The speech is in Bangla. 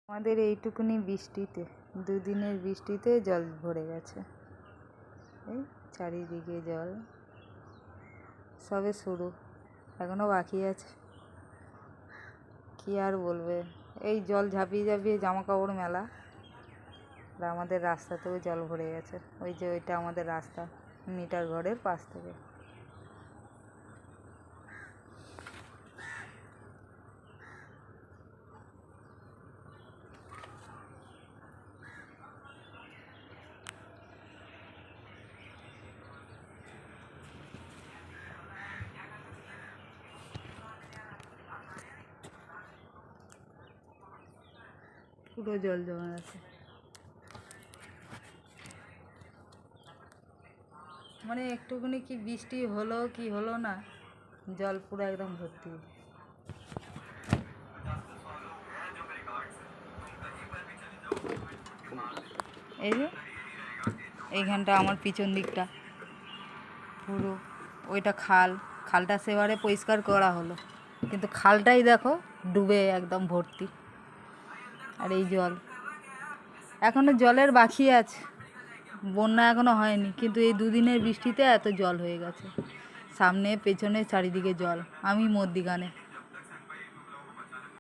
আমাদের এইটুকুনি বৃষ্টিতে দুদিনের বৃষ্টিতে জল ভরে গেছে। এই চারিদিকে জল, সবে শুরু, এখনো বাকি আছে। কি আর বলবে, এই জল ঝাঁপিয়ে ঝাঁপিয়ে জামা কাপড় মেলা। আর আমাদের রাস্তাতেও জল ভরে গেছে। ওই যে ওইটা আমাদের রাস্তা, মিটার ঘরের পাশ থেকে। পুরো জল জমে আছে, মানে একটুখানি কি বৃষ্টি হলো কি হলো না, জল পুরো একদম ভর্তি। এই যে এইখানটা আমার পিছন দিকটা পুরো, ওইটা খালটা সেবারে পরিষ্কার করা হলো, কিন্তু খালটাই দেখো ডুবে একদম ভর্তি। আর এই জল এখনো জলের বাকি আছে, বন্যা এখনো হয়নি, কিন্তু এই দুদিনের বৃষ্টিতে এত জল হয়ে গেছে। সামনে পেছনে চারিদিকে জল, আমি মধ্যিখানে।